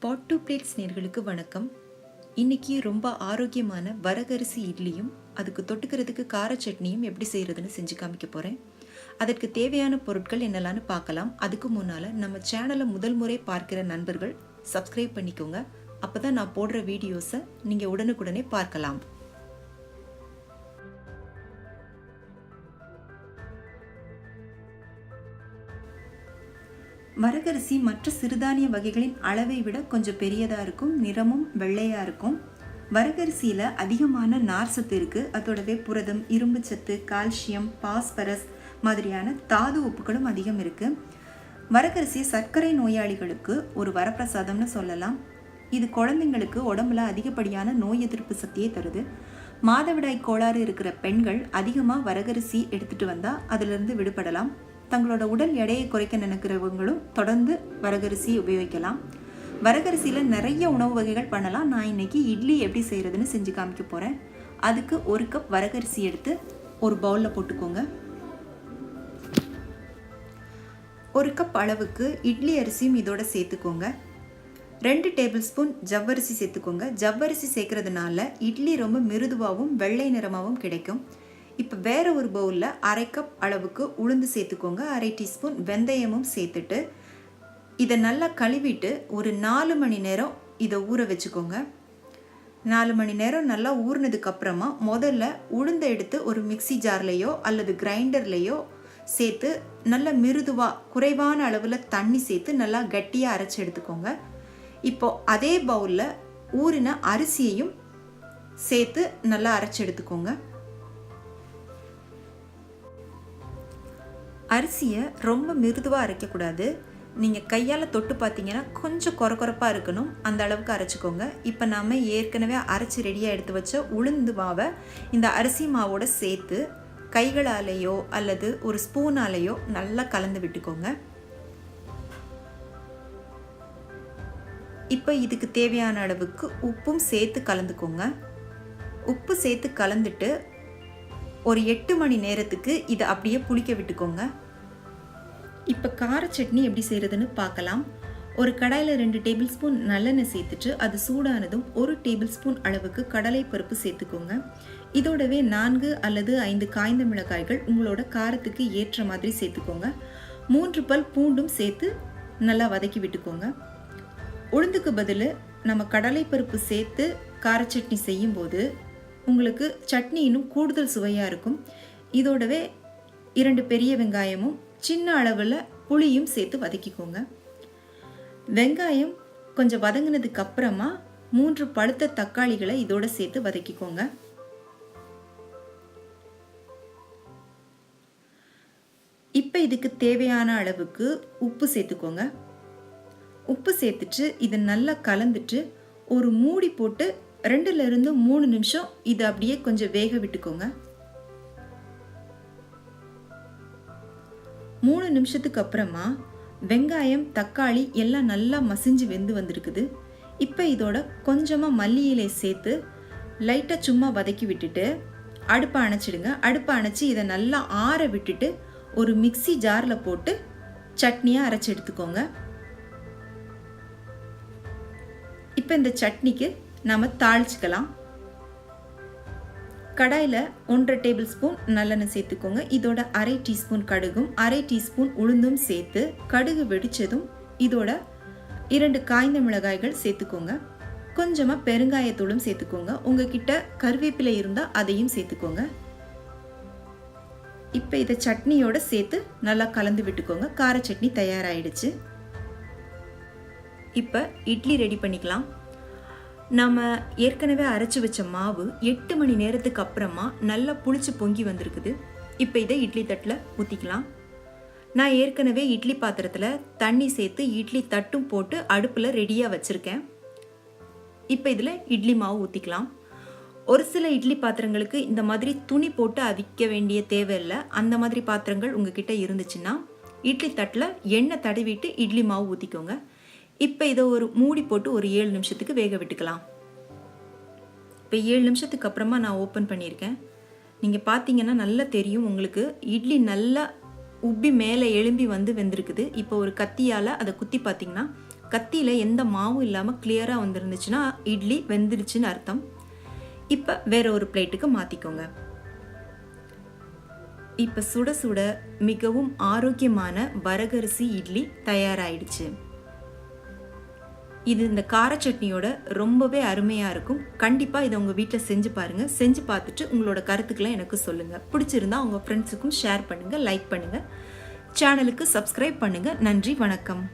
Pot to plates நேர்களுக்கு வணக்கம். இன்னைக்கு ரொம்ப ஆரோக்கியமான வரகரிசி இட்லியும் அதுக்கு தொட்டுக்கிறதுக்கு கார சட்னியும் எப்படி செய்கிறதுன்னு செஞ்சு காமிக்க போகிறேன். அதற்கு தேவையான பொருட்கள் என்னெல்லாம்னு பார்க்கலாம். அதுக்கு முன்னால் நம்ம சேனலை முதல் முறை பார்க்கிற நண்பர்கள் சப்ஸ்கிரைப் பண்ணிக்கோங்க. அப்போ தான் நான் போடுற வீடியோஸை நீங்கள் உடனுக்குடனே பார்க்கலாம். வரகரிசி மற்ற சிறுதானிய வகைகளின் அளவை விட கொஞ்சம் பெரியதாக இருக்கும், நிறமும் வெள்ளையாக இருக்கும். வரகரிசியில் அதிகமான நார் சத்து இருக்குது. அதோடவே புரதம், இரும்பு சத்து, கால்சியம், பாஸ்பரஸ் மாதிரியான தாது உப்புகளும் அதிகம் இருக்குது. வரகரிசி சர்க்கரை நோயாளிகளுக்கு ஒரு வரப்பிரசாதம்னு சொல்லலாம். இது குழந்தைங்களுக்கு உடம்புல அதிகப்படியான நோய் எதிர்ப்பு சக்தியை தருது. மாதவிடாய் கோளாறு இருக்கிற பெண்கள் அதிகமாக வரகரிசி எடுத்துகிட்டு வந்தால் அதிலிருந்து விடுபடலாம். தங்களோட உடல் எடையை குறைக்க நினைக்கிறவங்களும் தொடர்ந்து வரகரிசி உபயோகிக்கலாம். வரகரிசியில் நிறைய உணவு வகைகள் பண்ணலாம். நான் இன்னைக்கு இட்லி எப்படி செய்கிறதுன்னு செஞ்சு காமிக்க போகிறேன். அதுக்கு 1 கப் வரகரிசி எடுத்து ஒரு பவுலில் போட்டுக்கோங்க. 1 கப் அளவுக்கு இட்லி அரிசியும் இதோட சேர்த்துக்கோங்க. 2 டேபிள் ஸ்பூன் ஜவ்வரிசி சேர்த்துக்கோங்க. ஜவ்வரிசி சேர்க்கறதுனால இட்லி ரொம்ப மிருதுவாகவும் வெள்ளை நிறமாகவும் கிடைக்கும். இப்போ வேறு ஒரு பவுலில் 1/2 கப் அளவுக்கு உளுந்து சேர்த்துக்கோங்க. 1/2 டீஸ்பூன் வெந்தயமும் சேர்த்துட்டு இதை நல்லா கழுவிட்டு ஒரு 4 மணி நேரம் இதை ஊற வச்சுக்கோங்க. 4 மணி நேரம் நல்லா ஊறினதுக்கப்புறமா முதல்ல உளுந்தை எடுத்து ஒரு மிக்சி ஜார்லேயோ அல்லது கிரைண்டர்லேயோ சேர்த்து நல்லா மிருதுவாக குறைவான அளவில் தண்ணி சேர்த்து நல்லா கட்டியாக அரைச்சி எடுத்துக்கோங்க. இப்போது அதே பவுலில் ஊறின அரிசியையும் சேர்த்து நல்லா அரைச்சி எடுத்துக்கோங்க. அரிசியை ரொம்ப மிருதுவாக அரைக்கக்கூடாது. நீங்கள் கையால் தொட்டு பார்த்தீங்கன்னா கொஞ்சம் கொரகொரப்பாக இருக்கணும், அந்த அளவுக்கு அரைச்சிக்கோங்க. இப்போ நாம் ஏற்கனவே அரைச்சி ரெடியாக எடுத்து வச்ச உளுந்து மாவை இந்த அரிசி மாவோடு சேர்த்து கைகளாலேயோ அல்லது ஒரு ஸ்பூனாலேயோ நல்லா கலந்து விட்டுக்கோங்க. இப்போ இதுக்கு தேவையான அளவுக்கு உப்பும் சேர்த்து கலந்துக்கோங்க. உப்பு சேர்த்து கலந்துட்டு ஒரு 8 மணி நேரத்துக்கு இதை அப்படியே புளிக்க விட்டுக்கோங்க. இப்போ கார சட்னி எப்படி செய்கிறதுன்னு பார்க்கலாம். ஒரு கடாயில் 2 டேபிள் ஸ்பூன் நல்லெண்ணெய் சேர்த்துட்டு அது சூடானதும் 1 டேபிள் ஸ்பூன் அளவுக்கு கடலைப்பருப்பு சேர்த்துக்கோங்க. இதோடவே 4 அல்லது 5 காய்ந்த மிளகாய்கள் உங்களோட காரத்துக்கு ஏற்ற மாதிரி சேர்த்துக்கோங்க. 3 பல் பூண்டும் சேர்த்து நல்லா வதக்கி விட்டுக்கோங்க. உளுந்துக்கு பதில் நம்ம கடலைப்பருப்பு சேர்த்து கார சட்னி செய்யும்போது உங்களுக்கு சட்னி இன்னும் கூடுதல் சுவையாக இருக்கும். இதோடவே 2 பெரிய வெங்காயமும் சின்ன அளவில் புளியும் சேர்த்து வதக்கிக்கோங்க. வெங்காயம் கொஞ்சம் வதங்கினதுக்கு அப்புறமா 3 பழுத்த தக்காளிகளை இதோட சேர்த்து வதக்கிக்கோங்க. இப்போ இதுக்கு தேவையான அளவுக்கு உப்பு சேர்த்துக்கோங்க. உப்பு சேர்த்துட்டு இதை நல்லா கலந்துட்டு ஒரு மூடி போட்டு 2லிருந்து 3 நிமிஷம் இதை அப்படியே கொஞ்சம் வேக விட்டுக்கோங்க. 3 நிமிஷத்துக்கு அப்புறமா வெங்காயம், தக்காளி எல்லாம் நல்லா மசிஞ்சு வெந்து வந்திருக்குது. இப்போ இதோட கொஞ்சமாக மல்லி இலை சேர்த்து லைட்டாக சும்மா வதக்கி விட்டுட்டு அடுப்பை அணைச்சிடுங்க. அடுப்பை அணைச்சி இதை நல்லா ஆற விட்டுட்டு ஒரு மிக்சி ஜாரில் போட்டு சட்னியாக அரைச்சி எடுத்துக்கோங்க. இப்போ இந்த சட்னிக்கு நாம் தாளிச்சுக்கலாம். கடாயில் 1/2 டேபிள் ஸ்பூன் நல்லெண்ணெய் சேர்த்துக்கோங்க. இதோட 1/2 டீஸ்பூன் கடுகும் 1/2 டீஸ்பூன் உளுந்தும் சேர்த்து கடுகு வெடித்ததும் இதோட 2 காய்ந்த மிளகாய்கள் சேர்த்துக்கோங்க. கொஞ்சமாக பெருங்காயத்தூளும் சேர்த்துக்கோங்க. உங்ககிட்ட கருவேப்பிலை இருந்தால் அதையும் சேர்த்துக்கோங்க. இப்போ இதை சட்னியோட சேர்த்து நல்லா கலந்து விட்டுக்கோங்க. கார சட்னி தயாராகிடுச்சு. இப்போ இட்லி ரெடி பண்ணிக்கலாம். நம்ம ஏற்கனவே அரைச்சி வச்ச மாவு 8 மணி நேரத்துக்கு அப்புறமா நல்லா புளிச்சு பொங்கி வந்திருக்குது. இப்போ இதை இட்லி தட்டில் ஊற்றிக்கலாம். நான் ஏற்கனவே இட்லி பாத்திரத்தில் தண்ணி சேர்த்து இட்லி தட்டும் போட்டு அடுப்பில் ரெடியாக வச்சுருக்கேன். இப்போ இதில் இட்லி மாவு ஊற்றிக்கலாம். ஒரு சில இட்லி பாத்திரங்களுக்கு இந்த மாதிரி துணி போட்டு அவிக்க வேண்டிய தேவையில்லை. அந்த மாதிரி பாத்திரங்கள் உங்ககிட்ட இருந்துச்சுன்னா இட்லி தட்டில் எண்ணெய் தடவிட்டு இட்லி மாவு ஊற்றிக்கோங்க. இப்போ இதை ஒரு மூடி போட்டு ஒரு 7 நிமிஷத்துக்கு வேக விட்டுக்கலாம். இப்போ 7 நிமிஷத்துக்கு அப்புறமா நான் ஓப்பன் பண்ணியிருக்கேன். நீங்கள் பார்த்தீங்கன்னா நல்லா தெரியும் உங்களுக்கு இட்லி நல்லா உப்பி மேலே எழும்பி வந்து வெந்திருக்குது. இப்போ ஒரு கத்தியால் அதை குத்தி பார்த்தீங்கன்னா கத்தியில் எந்த மாவும் இல்லாமல் கிளியராக வந்துருந்துச்சுன்னா இட்லி வெந்துருச்சுன்னு அர்த்தம். இப்போ வேற ஒரு பிளேட்டுக்கு மாற்றிக்கோங்க. இப்போ சுட சுட மிகவும் ஆரோக்கியமான வரகரிசி இட்லி தயாராகிடுச்சு. இது இந்த கார சட்னியோட ரொம்பவே அருமையாக இருக்கும். கண்டிப்பாக இதை உங்கள் வீட்டில் செஞ்சு பாருங்கள். செஞ்சு பார்த்துட்டு உங்களோட கருத்துக்களை எனக்கு சொல்லுங்கள். பிடிச்சிருந்தா உங்கள் ஃப்ரெண்ட்ஸுக்கும் ஷேர் பண்ணுங்கள், லைக் பண்ணுங்கள், சேனலுக்கு சப்ஸ்கிரைப் பண்ணுங்கள். நன்றி, வணக்கம்.